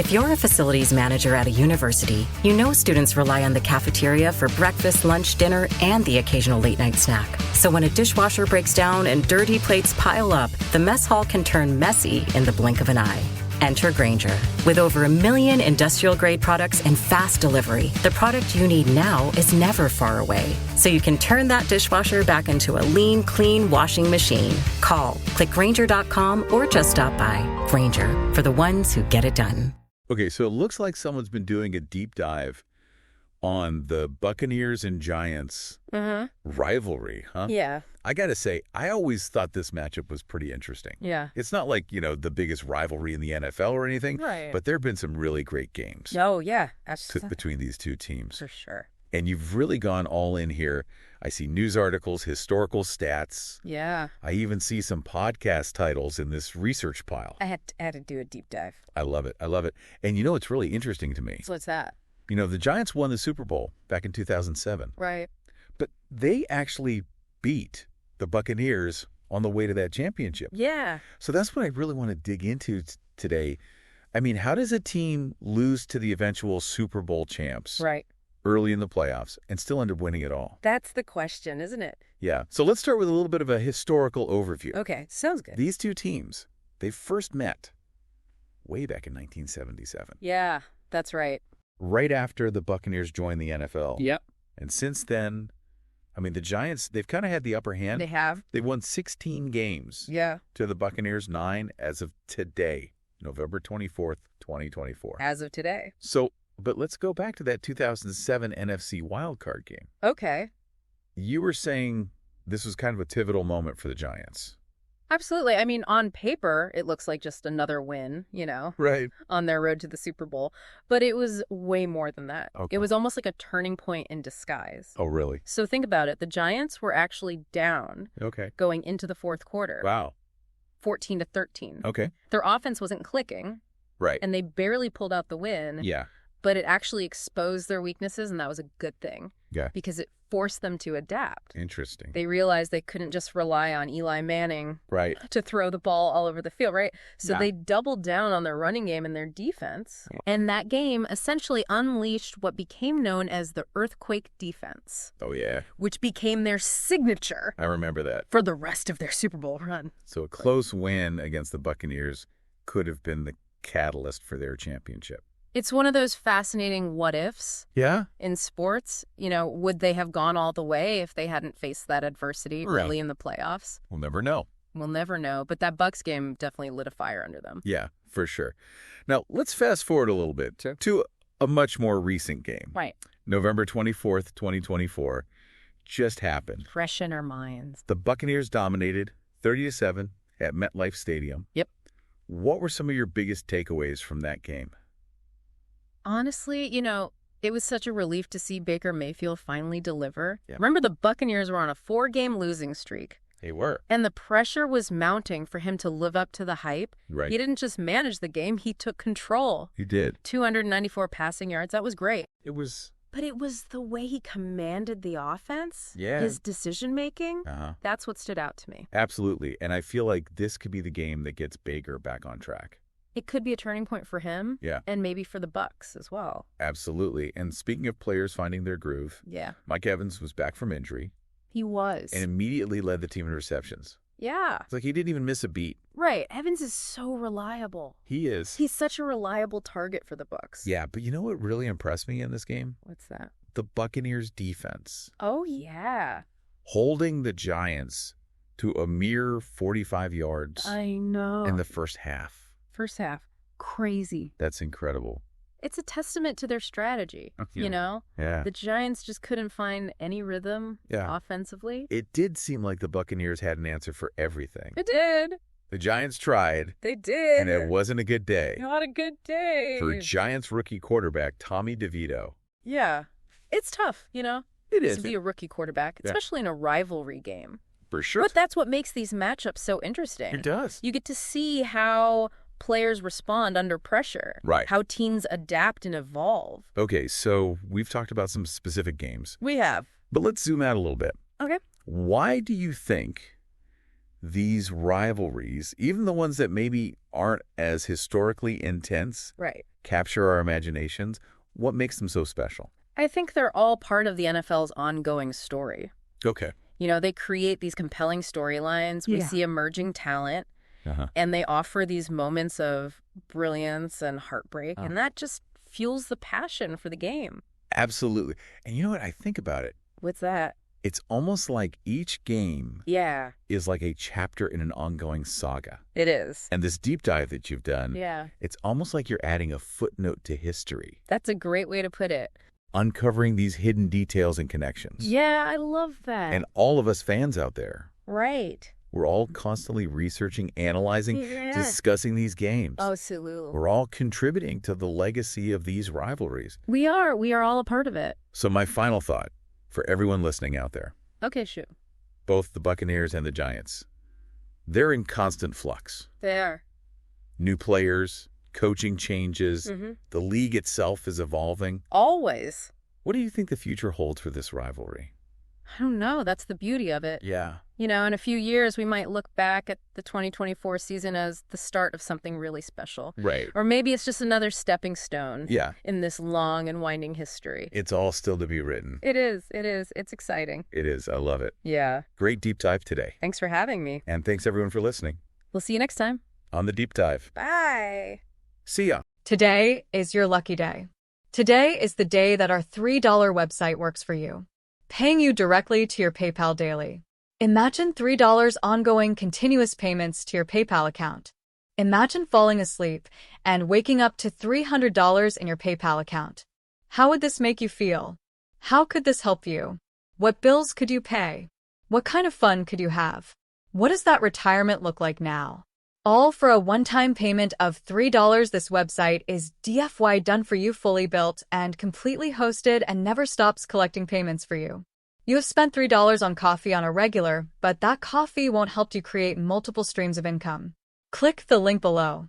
If you're a facilities manager at a university, you know students rely on the cafeteria for breakfast, lunch, dinner, and the occasional late-night snack. So when a dishwasher breaks down and dirty plates pile up, the mess hall can turn messy in the blink of an eye. Enter Grainger. With over 1 million industrial-grade products and fast delivery, the product you need now is never far away. So you can turn that dishwasher back into a lean, clean washing machine. Call, click Grainger.com, or just stop by. Grainger, for the ones who get it done. Okay, so it looks like someone's been doing a deep dive on the Buccaneers and Giants rivalry, huh? Yeah. I got to say, I always thought this matchup was pretty interesting. Yeah. It's not like, the biggest rivalry in the NFL or anything, Right. but there have been some really great games Oh, yeah. between these two teams. For sure. And you've really gone all in here. I see news articles, historical stats. Yeah. I even see some podcast titles in this research pile. I had to do a deep dive. I love it. I love it. And it's really interesting to me. So what's that? The Giants won the Super Bowl back in 2007. Right. But they actually beat the Buccaneers on the way to that championship. Yeah. So that's what I really want to dig into today. I mean, how does a team lose to the eventual Super Bowl champs Right. early in the playoffs and still end up winning it all? That's the question, isn't it? Yeah. So let's start with a little bit of a historical overview. Okay. Sounds good. These two teams, they first met way back in 1977. Yeah. That's right. Right after the Buccaneers joined the NFL. Yep. And since then, I mean, the Giants, they've kind of had the upper hand. They have. They've won 16 games. Yeah. To the Buccaneers 9 as of today, November 24th, 2024. As of today. So, but let's go back to that 2007 NFC wildcard game. Okay. You were saying this was kind of a pivotal moment for the Giants. Absolutely. I mean, on paper, it looks like just another win, Right. on their road to the Super Bowl. But it was way more than that. Okay. It was almost like a turning point in disguise. Oh, really? So think about it. The Giants were actually down Okay. going into the fourth quarter, Wow. 14-13. Okay. Their offense wasn't clicking, Right. and they barely pulled out the win. Yeah. But it actually exposed their weaknesses, and that was a good thing. Yeah. Because it forced them to adapt. Interesting. They realized they couldn't just rely on Eli Manning Right. to throw the ball all over the field, right? So Yeah. they doubled down on their running game and their defense. And that game essentially unleashed what became known as the earthquake defense, Oh, yeah. which became their signature I remember that. for the rest of their Super Bowl run. So a close win against the Buccaneers could have been the catalyst for their championship. It's one of those fascinating what ifs Yeah? in sports. Would they have gone all the way if they hadn't faced that adversity Right. early in the playoffs? We'll never know. We'll never know. But that Bucs game definitely lit a fire under them. Yeah, for sure. Now, let's fast forward a little bit to a much more recent game. Right. November 24th, 2024 just happened. Fresh in our minds. The Buccaneers dominated 30-7 at MetLife Stadium. Yep. What were some of your biggest takeaways from that game? Honestly, it was such a relief to see Baker Mayfield finally deliver. Yeah. Remember, the Buccaneers were on a 4-game losing streak, They were. and the pressure was mounting for him to live up to the hype. Right. He didn't just manage the game, he took control. He did. 294 passing yards, that was great. It was... But it was the way he commanded the offense, Yeah. his decision-making, Uh-huh. that's what stood out to me. Absolutely. And I feel like this could be the game that gets Baker back on track. It could be a turning point for him, Yeah. and maybe for the Bucs as well. Absolutely. And speaking of players finding their groove, Yeah, Mike Evans was back from injury he was. and immediately led the team in receptions. Yeah, It's like he didn't even miss a beat. right. Evans is so reliable. He is. He's such a reliable target for the Bucs. Yeah, but you know what really impressed me in this game? What's that? The Buccaneers defense. Oh, yeah. Holding the Giants to a mere 45 yards I know. in the first half. First half, crazy. That's incredible. It's a testament to their strategy, Yeah. Yeah. The Giants just couldn't find any rhythm offensively. It did seem like the Buccaneers had an answer for everything. It did. The Giants tried, They did. and it wasn't a good day Not a good day. for Giants rookie quarterback Tommy DeVito. Yeah. It's tough, It to be a rookie quarterback, Yeah. especially in a rivalry game. For sure. But that's what makes these matchups so interesting. It does. You get to see how players respond under pressure. Right. How teams adapt and evolve. Okay, so we've talked about some specific games, We have. but let's zoom out a little bit. Okay. Why do you think these rivalries, even the ones that maybe aren't as historically intense, Right. capture our imaginations? What makes them so special? I think they're all part of the NFL's ongoing story. Okay. You know, they create these compelling storylines. We Yeah. see emerging talent, and they offer these moments of brilliance and heartbreak, and that just fuels the passion for the game. Absolutely. And you know what? I think about it. What's that? It's almost like each game Yeah, is like a chapter in an ongoing saga. it is. And this deep dive that you've done, Yeah, it's almost like you're adding a footnote to history, that's a great way to put it. uncovering these hidden details and connections. Yeah, I love that. And all of us fans out there, Right. we're all constantly researching, analyzing, Yeah. discussing these games. Absolutely. We're all contributing to the legacy of these rivalries. We are all a part of it. So my final thought for everyone listening out there, Okay, shoot. both the Buccaneers and the Giants, they're in constant flux. They are. New players, coaching changes, Mm-hmm. the league itself is evolving. Always. What do you think the future holds for this rivalry? I don't know. That's the beauty of it. Yeah. You know, in a few years, we might look back at the 2024 season as the start of something really special. Right. Or maybe it's just another stepping stone Yeah. in this long and winding history. It's all still to be written. It is. It is. It's exciting. It is. I love it. Yeah. Great deep dive today. Thanks for having me. And thanks everyone for listening We'll see you next time. on the deep dive. Bye. See ya. Today is your lucky day. Today is the day that our $3 website works for you, paying you directly to your PayPal daily. Imagine $3 ongoing continuous payments to your PayPal account. Imagine falling asleep and waking up to $300 in your PayPal account. How would this make you feel? How could this help you? What bills could you pay? What kind of fun could you have? What does that retirement look like now? All for a one-time payment of $3. This website is DFY done for you, fully built and completely hosted, and never stops collecting payments for you. You have spent $3 on coffee on a regular, but that coffee won't help you create multiple streams of income. Click the link below.